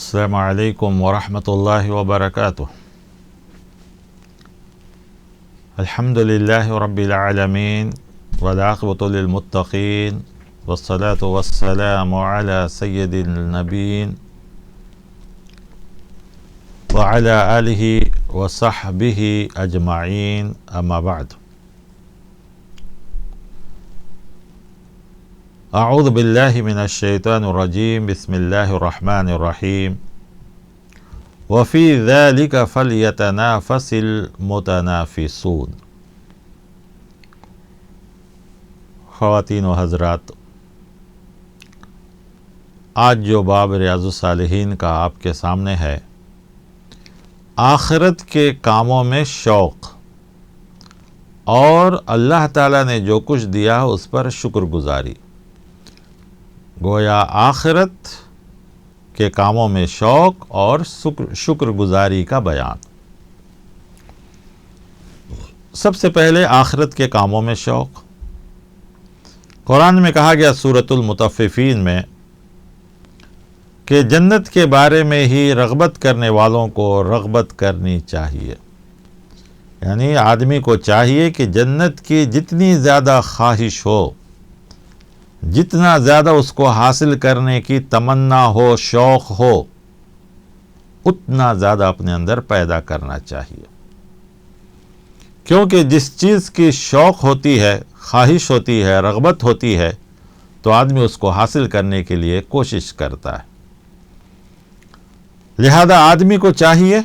السلام علیکم ورحمۃ اللہ وبرکاتہ۔ الحمد للہ رب العالمین والعاقبۃ للمتقین والصلاة والسلام علی سید النبین وعلی آلہ وصحبہ اجمعین، اما بعد۔ اعوذ باللہ من الشیطان الرجیم، بسم اللہ الرحمن الرحیم۔ وفی ذلک فلیتنافس المتنافسون۔ خواتین و حضرات، آج جو باب ریاض الصالحین کا آپ کے سامنے ہے، آخرت کے کاموں میں شوق اور اللہ تعالیٰ نے جو کچھ دیا اس پر شکر گزاری۔ گویا آخرت کے کاموں میں شوق اور شکر گزاری کا بیان۔ سب سے پہلے آخرت کے کاموں میں شوق۔ قرآن میں کہا گیا سورۃ المطففین میں کہ جنت کے بارے میں ہی رغبت کرنے والوں کو رغبت کرنی چاہیے، یعنی آدمی کو چاہیے کہ جنت کی جتنی زیادہ خواہش ہو، جتنا زیادہ اس کو حاصل کرنے کی تمنا ہو، شوق ہو، اتنا زیادہ اپنے اندر پیدا کرنا چاہیے، کیونکہ جس چیز کی شوق ہوتی ہے، خواہش ہوتی ہے، رغبت ہوتی ہے، تو آدمی اس کو حاصل کرنے کے لیے کوشش کرتا ہے۔ لہذا آدمی کو چاہیے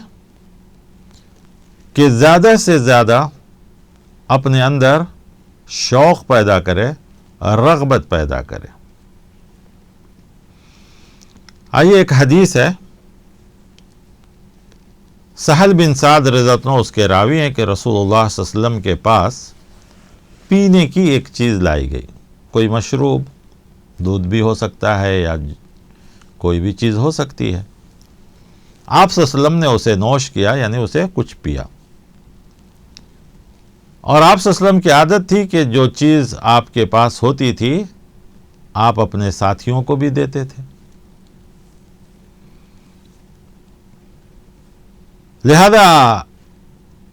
کہ زیادہ سے زیادہ اپنے اندر شوق پیدا کرے، رغبت پیدا کرے۔ آئیے ایک حدیث ہے، سہل بن سعد رضی اللہ عنہ اس کے راوی ہیں کہ رسول اللہ صلی اللہ علیہ وسلم کے پاس پینے کی ایک چیز لائی گئی، کوئی مشروب، دودھ بھی ہو سکتا ہے یا کوئی بھی چیز ہو سکتی ہے۔ آپ صلی اللہ علیہ وسلم نے اسے نوش کیا، یعنی اسے کچھ پیا، اور آپ صلی اللہ علیہ وسلم کی عادت تھی کہ جو چیز آپ کے پاس ہوتی تھی آپ اپنے ساتھیوں کو بھی دیتے تھے۔ لہذا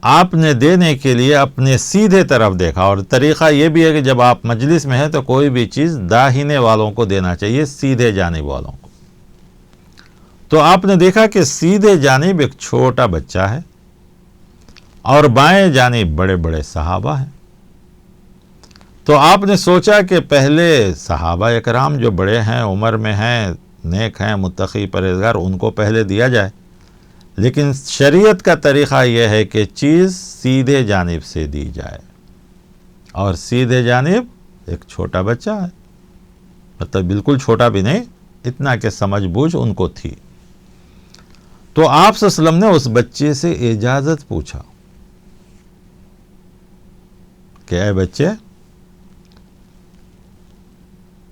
آپ نے دینے کے لیے اپنے سیدھے طرف دیکھا، اور طریقہ یہ بھی ہے کہ جب آپ مجلس میں ہیں تو کوئی بھی چیز داہنے والوں کو دینا چاہیے، سیدھے جانب والوں کو۔ تو آپ نے دیکھا کہ سیدھے جانب ایک چھوٹا بچہ ہے اور بائیں جانب بڑے بڑے صحابہ ہیں۔ تو آپ نے سوچا کہ پہلے صحابہ اکرام جو بڑے ہیں، عمر میں ہیں، نیک ہیں، متقی پرہیزگار، ان کو پہلے دیا جائے، لیکن شریعت کا طریقہ یہ ہے کہ چیز سیدھے جانب سے دی جائے، اور سیدھے جانب ایک چھوٹا بچہ ہے، مطلب بالکل چھوٹا بھی نہیں، اتنا کہ سمجھ بوجھ ان کو تھی۔ تو آپ صلی اللہ علیہ وسلم نے اس بچے سے اجازت پوچھا کہ اے بچے،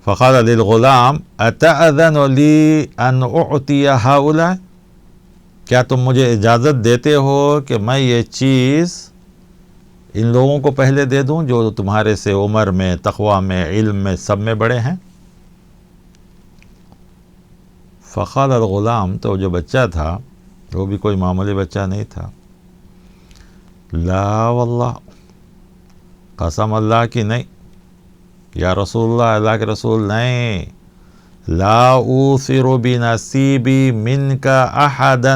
فقال للغلام اتأذن لی ان اعطی ہؤلاء، کیا تم مجھے اجازت دیتے ہو کہ میں یہ چیز ان لوگوں کو پہلے دے دوں جو تمہارے سے عمر میں، تقوی میں، علم میں، سب میں بڑے ہیں؟ فقال الغلام، تو جو بچہ تھا وہ بھی کوئی معمولی بچہ نہیں تھا، لا واللہ، قسم اللہ کی نہیں، یا رسول اللہ، اللہ کے رسول، نہیں، لا اوثر بنصیبی منک احدا،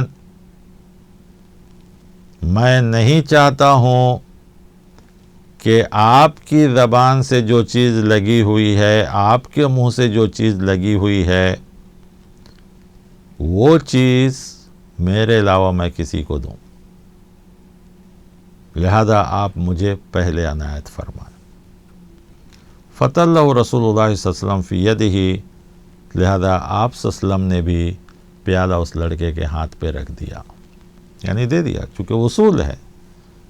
میں نہیں چاہتا ہوں کہ آپ کی زبان سے جو چیز لگی ہوئی ہے، آپ کے منہ سے جو چیز لگی ہوئی ہے، وہ چیز میرے علاوہ میں کسی کو دوں، لہذا آپ مجھے پہلے عنایت فرمائیں۔ فطلہ رسول اللہ صلی اللہ علیہ وسلم فی یدہ، لہذا آپ صلی اللہ علیہ وسلم نے بھی پیالہ اس لڑکے کے ہاتھ پہ رکھ دیا، یعنی دے دیا، چونکہ اصول ہے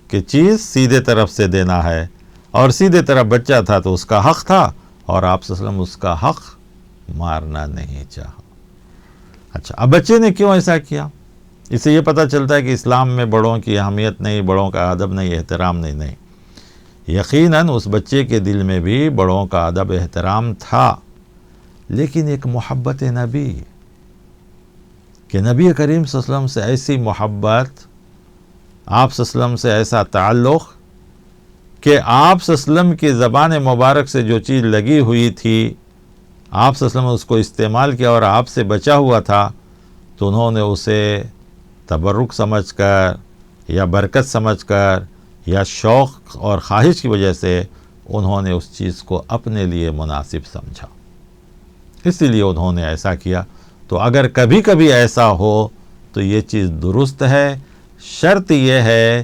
کہ چیز سیدھے طرف سے دینا ہے، اور سیدھے طرف بچہ تھا تو اس کا حق تھا، اور آپ صلی اللہ علیہ وسلم اس کا حق مارنا نہیں چاہا۔ اچھا، اب بچے نے کیوں ایسا کیا؟ اس سے یہ پتہ چلتا ہے کہ اسلام میں بڑوں کی اہمیت نہیں، بڑوں کا ادب نہیں، احترام نہیں۔ یقیناً اس بچے کے دل میں بھی بڑوں کا ادب احترام تھا، لیکن ایک محبت نبی کہ نبی کریم صلی اللہ علیہ وسلم سے ایسی محبت، آپ صلی اللہ علیہ وسلم سے ایسا تعلق کہ آپ صلی اللہ علیہ وسلم کی زبان مبارک سے جو چیز لگی ہوئی تھی، آپ صلی اللہ علیہ وسلم نے اس کو استعمال کیا اور آپ سے بچا ہوا تھا، تو انہوں نے اسے تبرک سمجھ کر یا برکت سمجھ کر یا شوق اور خواہش کی وجہ سے انہوں نے اس چیز کو اپنے لیے مناسب سمجھا، اسی لیے انہوں نے ایسا کیا۔ تو اگر کبھی کبھی ایسا ہو تو یہ چیز درست ہے، شرط یہ ہے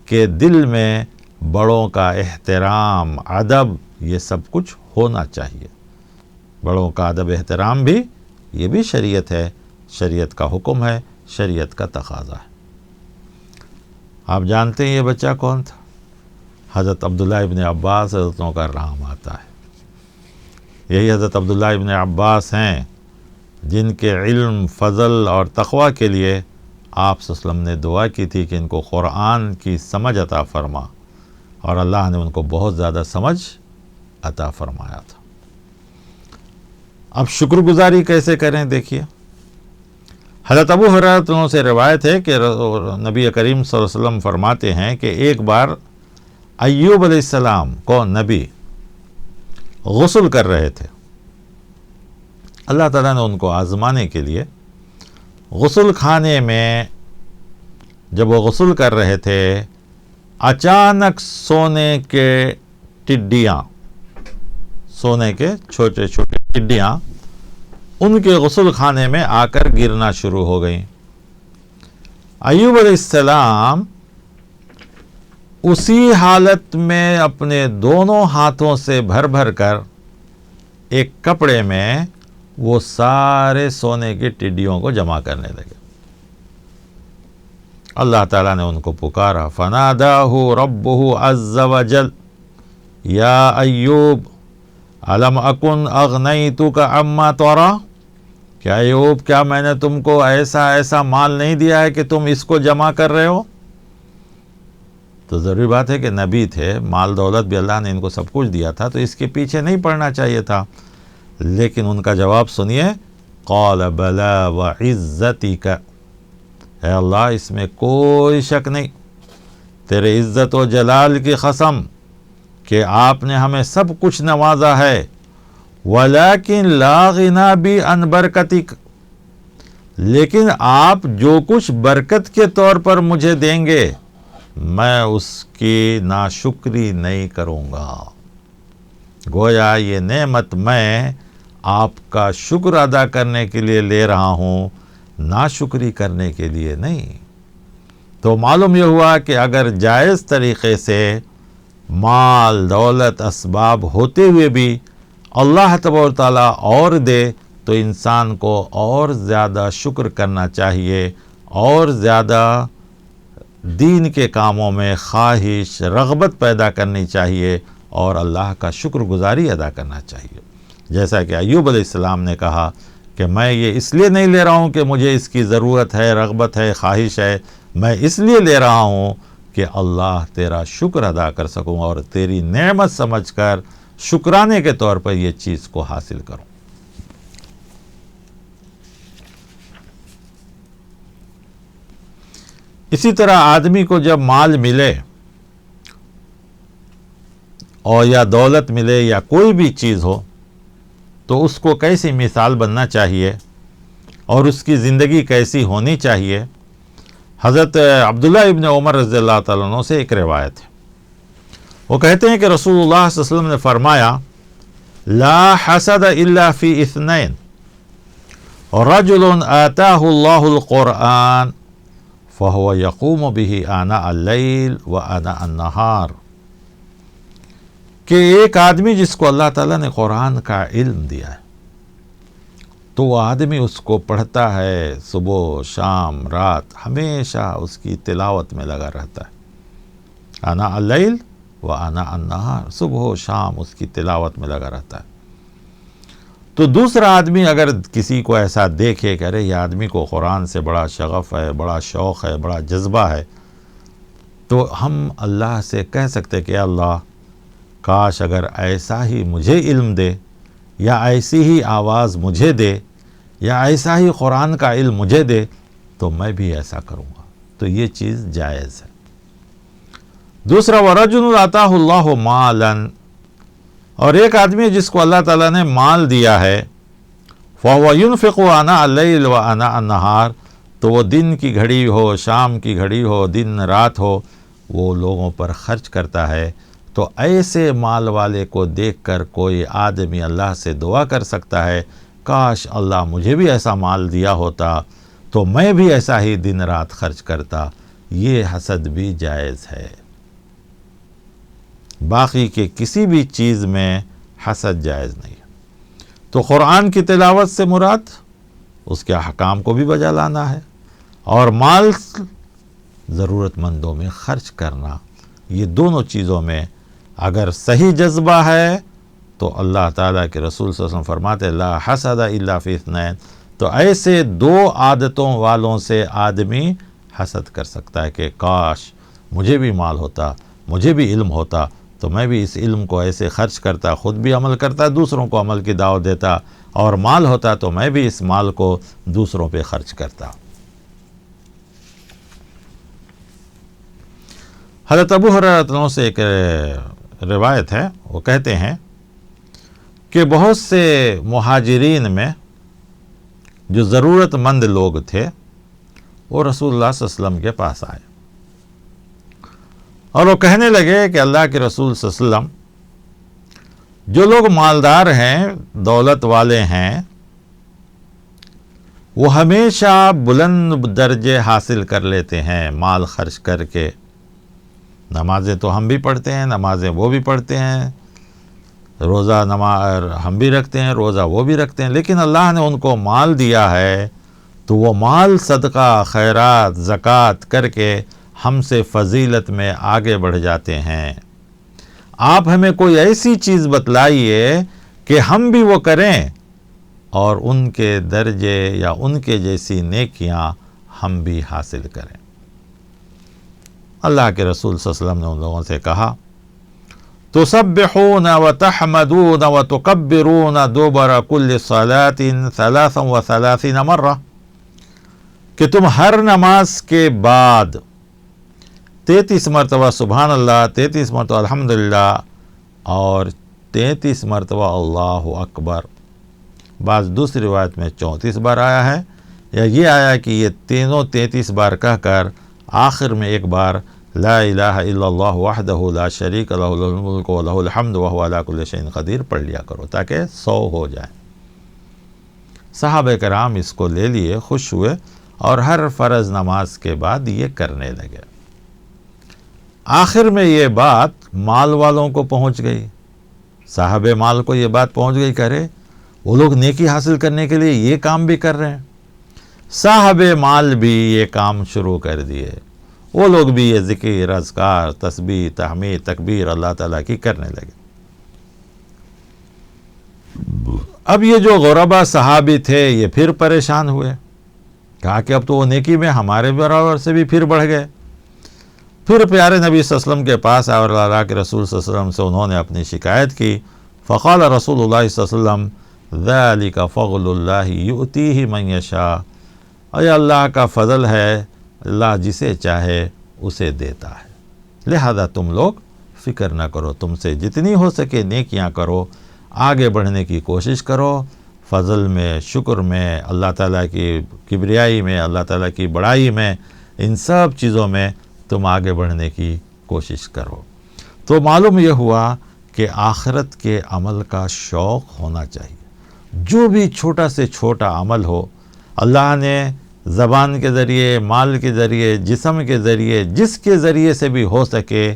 کہ دل میں بڑوں کا احترام، ادب، یہ سب کچھ ہونا چاہیے۔ بڑوں کا ادب احترام بھی، یہ بھی شریعت ہے، شریعت کا حکم ہے، شریعت کا تقاضا ہے۔ آپ جانتے ہیں یہ بچہ کون تھا؟ حضرت عبداللہ ابن عباس حضرتوں کا رام آتا ہے۔ یہی حضرت عبداللہ ابن عباس ہیں جن کے علم، فضل اور تقوی کے لیے آپ صلی اللہ علیہ وسلم نے دعا کی تھی کہ ان کو قرآن کی سمجھ عطا فرما، اور اللہ نے ان کو بہت زیادہ سمجھ عطا فرمایا تھا۔ اب شکر گزاری کیسے کریں دیکھیے۔ حضرت ابو ہریرہ سے روایت ہے کہ نبی کریم صلی اللہ علیہ وسلم فرماتے ہیں کہ ایک بار ایوب علیہ السلام کو نبی غسل کر رہے تھے۔ اللہ تعالیٰ نے ان کو آزمانے کے لیے غسل خانے میں جب وہ غسل کر رہے تھے، اچانک سونے کے ٹڈیاں، سونے کے چھوٹے چھوٹے ٹڈیاں ان کے غسل خانے میں آ کر گرنا شروع ہو گئیں۔ ایوب علیہ السلام اسی حالت میں اپنے دونوں ہاتھوں سے بھر بھر کر ایک کپڑے میں وہ سارے سونے کی ٹڈیوں کو جمع کرنے لگے۔ اللہ تعالیٰ نے ان کو پکارا، فناداہ ربہ عز وجل یا ایوب الم اکن اغنیتک عما ترى، کیا ایوب، کیا میں نے تم کو ایسا مال نہیں دیا ہے کہ تم اس کو جمع کر رہے ہو؟ تو ضروری بات ہے کہ نبی تھے، مال دولت بھی اللہ نے ان کو سب کچھ دیا تھا، تو اس کے پیچھے نہیں پڑنا چاہیے تھا، لیکن ان کا جواب سنیے، قال بلا وعزتک، اے اللہ اس میں کوئی شک نہیں، تیرے عزت و جلال کی قسم کہ آپ نے ہمیں سب کچھ نوازا ہے، ولیکن لا غنا بی عن برکتک، لیکن آپ جو کچھ برکت کے طور پر مجھے دیں گے میں اس کی ناشکری نہیں کروں گا۔ گویا یہ نعمت میں آپ کا شکر ادا کرنے کے لیے لے رہا ہوں، ناشکری کرنے کے لیے نہیں۔ تو معلوم یہ ہوا کہ اگر جائز طریقے سے مال، دولت، اسباب ہوتے ہوئے بھی اللہ تبارک و تعالیٰ اور دے تو انسان کو اور زیادہ شکر کرنا چاہیے، اور زیادہ دین کے کاموں میں خواہش، رغبت پیدا کرنی چاہیے، اور اللہ کا شکر گزاری ادا کرنا چاہیے۔ جیسا کہ ایوب علیہ السلام نے کہا کہ میں یہ اس لیے نہیں لے رہا ہوں کہ مجھے اس کی ضرورت ہے، رغبت ہے، خواہش ہے، میں اس لیے لے رہا ہوں کہ اللہ تیرا شکر ادا کر سکوں اور تیری نعمت سمجھ کر شکرانے کے طور پر یہ چیز کو حاصل کروں۔ اسی طرح آدمی کو جب مال ملے اور یا دولت ملے یا کوئی بھی چیز ہو تو اس کو کیسی مثال بننا چاہیے اور اس کی زندگی کیسی ہونی چاہیے۔ حضرت عبداللہ ابن عمر رضی اللہ تعالیٰ عنہ سے ایک روایت ہے، وہ کہتے ہیں کہ رسول اللہ صلی اللہ علیہ وسلم نے فرمایا، لا حسد الا فی اثنین، رجل آتاہ اللہ القرآن فہو یقوم بہ آناء اللیل و آناء النہار، کہ ایک آدمی جس کو اللہ تعالیٰ نے قرآن کا علم دیا ہے تو وہ آدمی اس کو پڑھتا ہے، صبح شام رات ہمیشہ اس کی تلاوت میں لگا رہتا ہے، آناء اللیل و آناء النہار، صبح و شام اس کی تلاوت میں لگا رہتا ہے۔ تو دوسرا آدمی اگر کسی کو ایسا دیکھے کہ ارے یہ آدمی کو قرآن سے بڑا شغف ہے، بڑا شوق ہے، بڑا جذبہ ہے، تو ہم اللہ سے کہہ سکتے کہ اللہ کاش اگر ایسا ہی مجھے علم دے، یا ایسی ہی آواز مجھے دے، یا ایسا ہی قرآن کا علم مجھے دے تو میں بھی ایسا کروں گا، تو یہ چیز جائز ہے۔ دوسرا وَرَجُلٌ آتَاهُ اللَّهُ مَالًا، اور ایک آدمی جس کو اللہ تعالیٰ نے مال دیا ہے، فَهُوَ يُنْفِقُ آنَاءَ اللَّيْلِ وَآنَاءَ النَّهَارِ، تو وہ دن کی گھڑی ہو، شام کی گھڑی ہو، دن رات ہو، وہ لوگوں پر خرچ کرتا ہے، تو ایسے مال والے کو دیکھ کر کوئی آدمی اللہ سے دعا کر سکتا ہے، کاش اللہ مجھے بھی ایسا مال دیا ہوتا تو میں بھی ایسا ہی دن رات خرچ کرتا۔ یہ حسد بھی جائز ہے۔ باقی کے کسی بھی چیز میں حسد جائز نہیں ہے۔ تو قرآن کی تلاوت سے مراد اس کے احکام کو بھی بجا لانا ہے، اور مال ضرورت مندوں میں خرچ کرنا، یہ دونوں چیزوں میں اگر صحیح جذبہ ہے تو اللہ تعالیٰ کے رسول صلی اللہ علیہ وسلم فرماتے لا حسد الا فی اثنین، تو ایسے دو عادتوں والوں سے آدمی حسد کر سکتا ہے کہ کاش مجھے بھی مال ہوتا، مجھے بھی علم ہوتا تو میں بھی اس علم کو ایسے خرچ کرتا، خود بھی عمل کرتا، دوسروں کو عمل کی دعوت دیتا، اور مال ہوتا تو میں بھی اس مال کو دوسروں پہ خرچ کرتا۔ حضرت ابو ہریرہ رضی اللہ عنہ سے ایک روایت ہے، وہ کہتے ہیں کہ بہت سے مہاجرین میں جو ضرورت مند لوگ تھے وہ رسول اللہ صلی اللہ علیہ وسلم کے پاس آئے، اور وہ کہنے لگے کہ اللہ کے رسول صلی اللہ علیہ وسلم، جو لوگ مالدار ہیں، دولت والے ہیں، وہ ہمیشہ بلند درجے حاصل کر لیتے ہیں مال خرچ کر کے، نمازیں تو ہم بھی پڑھتے ہیں، نمازیں وہ بھی پڑھتے ہیں، روزہ نماز ہم بھی رکھتے ہیں، روزہ وہ بھی رکھتے ہیں، لیکن اللہ نے ان کو مال دیا ہے تو وہ مال صدقہ، خیرات، زکوٰۃ کر کے ہم سے فضیلت میں آگے بڑھ جاتے ہیں۔ آپ ہمیں کوئی ایسی چیز بتلائیے کہ ہم بھی وہ کریں اور ان کے درجے یا ان کے جیسی نیکیاں ہم بھی حاصل کریں۔ اللہ کے رسول صلی اللہ علیہ وسلم نے ان لوگوں سے کہا تسبحون وتحمدون وتکبرون دبر کل صلاة 33 مرہ، کہ تم ہر نماز کے بعد 33 مرتبہ سبحان اللہ، 33 مرتبہ الحمدللہ، اور 33 مرتبہ اللہ اکبر۔ بعض دوسری روایت میں 34 بار آیا ہے، یا یہ آیا کہ یہ تینوں 33 بار کہہ کر آخر میں ایک بار لا الہ الا اللہ وحدہ لا شریک لہ لہ الملک و لہ الحمد وہو علی کل شیء قدیر پڑھ لیا کرو تاکہ 100 ہو جائے۔ صحابہ کرام اس کو لے لیے، خوش ہوئے، اور ہر فرض نماز کے بعد یہ کرنے لگے۔ آخر میں یہ بات مال والوں کو پہنچ گئی، صاحب مال کو یہ بات پہنچ گئی، کرے وہ لوگ نیکی حاصل کرنے کے لیے یہ کام بھی کر رہے ہیں، صاحب مال بھی یہ کام شروع کر دیے، وہ لوگ بھی یہ ذکر، اذکار، تسبیح، تحمید، تکبیر اللہ تعالیٰ کی کرنے لگے۔ اب یہ جو غربا صحابی تھے یہ پھر پریشان ہوئے، کہا کہ اب تو وہ نیکی میں ہمارے برابر سے بھی پھر بڑھ گئے۔ پھر پیارے نبی صلی اللہ علیہ وسلم کے پاس آئے اور اللہ کے رسول صلی اللہ علیہ وسلم سے انہوں نے اپنی شکایت کی۔ فقال رسول اللہ صلی اللہ علیہ وسلم ذالک فضل اللہ یؤتیہ من یشاء، یہ اللہ کا فضل ہے، اللہ جسے چاہے اسے دیتا ہے، لہذا تم لوگ فکر نہ کرو، تم سے جتنی ہو سکے نیکیاں کرو، آگے بڑھنے کی کوشش کرو، فضل میں، شکر میں، اللہ تعالیٰ کی کبریائی میں، اللہ تعالیٰ کی بڑائی میں، ان سب چیزوں میں تم آگے بڑھنے کی کوشش کرو۔ تو معلوم یہ ہوا کہ آخرت کے عمل کا شوق ہونا چاہیے، جو بھی چھوٹا سے چھوٹا عمل ہو، اللہ نے زبان کے ذریعے، مال کے ذریعے، جسم کے ذریعے، جس کے ذریعے سے بھی ہو سکے،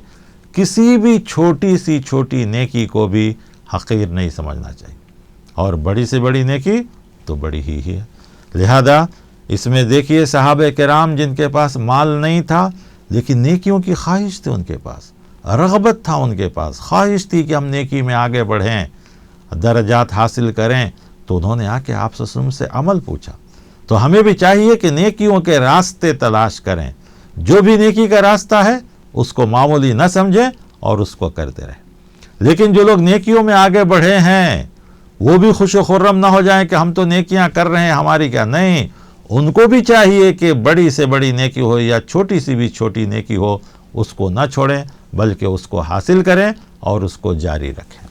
کسی بھی چھوٹی سی چھوٹی نیکی کو بھی حقیر نہیں سمجھنا چاہیے، اور بڑی سے بڑی نیکی تو بڑی ہی ہے۔ لہذا اس میں دیکھیے صحابہ کرام جن کے پاس مال نہیں تھا لیکن نیکیوں کی خواہش تھی ان کے پاس، رغبت تھا ان کے پاس، خواہش تھی کہ ہم نیکی میں آگے بڑھیں، درجات حاصل کریں، تو انہوں نے آ کے آپ صلی اللہ علیہ وسلم سے عمل پوچھا۔ تو ہمیں بھی چاہیے کہ نیکیوں کے راستے تلاش کریں، جو بھی نیکی کا راستہ ہے اس کو معمولی نہ سمجھیں اور اس کو کرتے رہیں۔ لیکن جو لوگ نیکیوں میں آگے بڑھے ہیں وہ بھی خوش و خرم نہ ہو جائیں کہ ہم تو نیکیاں کر رہے ہیں، ہماری کیا نہیں، ان کو بھی چاہیے کہ بڑی سے بڑی نیکی ہو یا چھوٹی سی بھی چھوٹی نیکی ہو، اس کو نہ چھوڑیں بلکہ اس کو حاصل کریں اور اس کو جاری رکھیں۔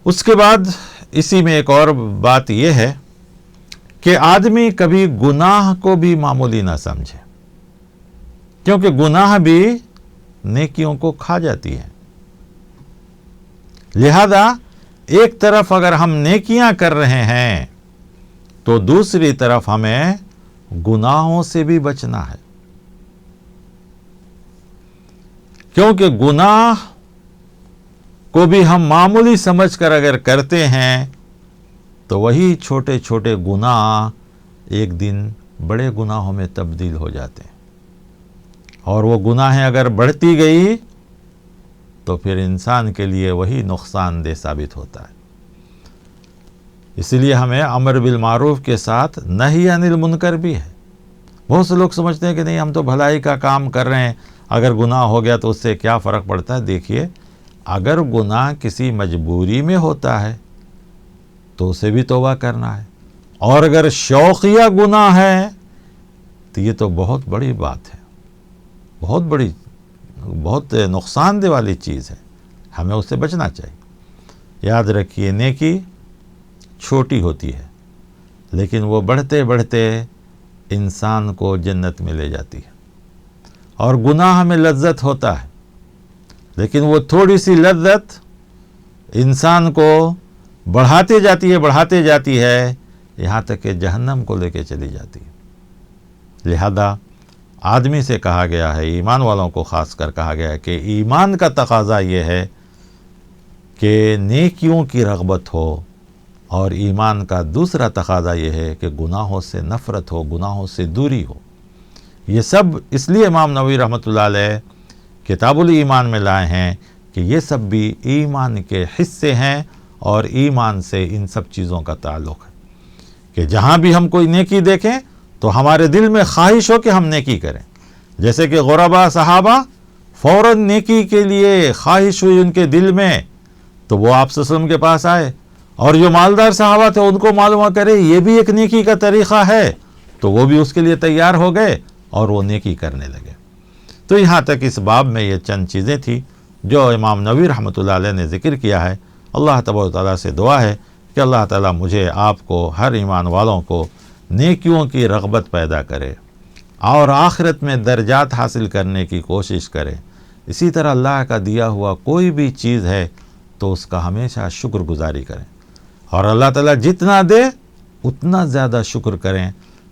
اس کے بعد اسی میں ایک اور بات یہ ہے کہ آدمی کبھی گناہ کو بھی معمولی نہ سمجھے، کیونکہ گناہ بھی نیکیوں کو کھا جاتی ہے۔ لہذا ایک طرف اگر ہم نیکیاں کر رہے ہیں تو دوسری طرف ہمیں گناہوں سے بھی بچنا ہے، کیونکہ گناہ کو بھی ہم معمولی سمجھ کر اگر کرتے ہیں تو وہی چھوٹے چھوٹے گناہ ایک دن بڑے گناہوں میں تبدیل ہو جاتے ہیں، اور وہ گناہیں اگر بڑھتی گئی تو پھر انسان کے لیے وہی نقصان دہ ثابت ہوتا ہے۔ اس لیے ہمیں امر بالمعروف کے ساتھ نہی عن المنکر بھی ہے۔ بہت سے لوگ سمجھتے ہیں کہ نہیں ہم تو بھلائی کا کام کر رہے ہیں، اگر گناہ ہو گیا تو اس سے کیا فرق پڑتا ہے۔ دیکھیے، اگر گناہ کسی مجبوری میں ہوتا ہے تو اسے بھی توبہ کرنا ہے، اور اگر شوقیہ گناہ ہے تو یہ تو بہت بڑی بات ہے، بہت نقصان دہ والی چیز ہے، ہمیں اس سے بچنا چاہیے۔ یاد رکھیے، نیکی چھوٹی ہوتی ہے لیکن وہ بڑھتے بڑھتے انسان کو جنت میں لے جاتی ہے، اور گناہ میں لذت ہوتا ہے لیکن وہ تھوڑی سی لذت انسان کو بڑھاتے جاتی ہے یہاں تک کہ جہنم کو لے کے چلی جاتی ہے۔ لہذا آدمی سے کہا گیا ہے، ایمان والوں کو خاص کر کہا گیا ہے کہ ایمان کا تقاضا یہ ہے کہ نیکیوں کی رغبت ہو، اور ایمان کا دوسرا تقاضا یہ ہے کہ گناہوں سے نفرت ہو، گناہوں سے دوری ہو۔ یہ سب اس لیے امام نووی رحمۃ اللہ علیہ کتاب الایمان میں لائے ہیں کہ یہ سب بھی ایمان کے حصے ہیں، اور ایمان سے ان سب چیزوں کا تعلق ہے کہ جہاں بھی ہم کوئی نیکی دیکھیں تو ہمارے دل میں خواہش ہو کہ ہم نیکی کریں۔ جیسے کہ غربا صحابہ فوراً نیکی کے لیے خواہش ہوئی ان کے دل میں تو وہ آپ صلی اللہ علیہ وسلم کے پاس آئے، اور جو مالدار صحابہ تھے ان کو معلوم کرے یہ بھی ایک نیکی کا طریقہ ہے تو وہ بھی اس کے لیے تیار ہو گئے اور وہ نیکی کرنے لگے۔ تو یہاں تک اس باب میں یہ چند چیزیں تھیں جو امام نووی رحمۃ اللہ علیہ نے ذکر کیا ہے۔ اللہ تبارک و تعالیٰ سے دعا ہے کہ اللہ تعالیٰ مجھے آپ کو، ہر ایمان والوں کو نیکیوں کی رغبت پیدا کرے اور آخرت میں درجات حاصل کرنے کی کوشش کرے۔ اسی طرح اللہ کا دیا ہوا کوئی بھی چیز ہے تو اس کا ہمیشہ شکر گزاری کریں، اور اللہ تعالیٰ جتنا دے اتنا زیادہ شکر کریں۔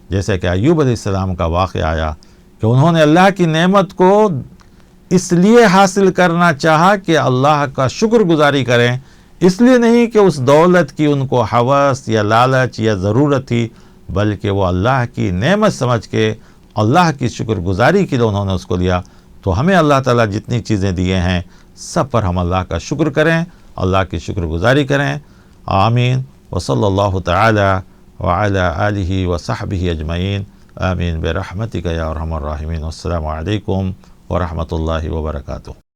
جیسے کہ ایوب علیہ السلام کا واقعہ آیا کہ انہوں نے اللہ کی نعمت کو اس لیے حاصل کرنا چاہا کہ اللہ کا شکر گزاری کریں، اس لیے نہیں کہ اس دولت کی ان کو ہوس یا لالچ یا ضرورت تھی، بلکہ وہ اللہ کی نعمت سمجھ کے اللہ کی شکر گزاری کے لیے انہوں نے اس کو لیا۔ تو ہمیں اللہ تعالیٰ جتنی چیزیں دیے ہیں سب پر ہم اللہ کا شکر کریں، اللہ کی شکر گزاری کریں۔ آمین۔ وصلی اللہ تعالی وعلی آلہ وصحبہ اجمعین۔ آمین برحمتک یا ارحم الراحمین۔ السلام علیکم ورحمۃ اللہ وبرکاتہ۔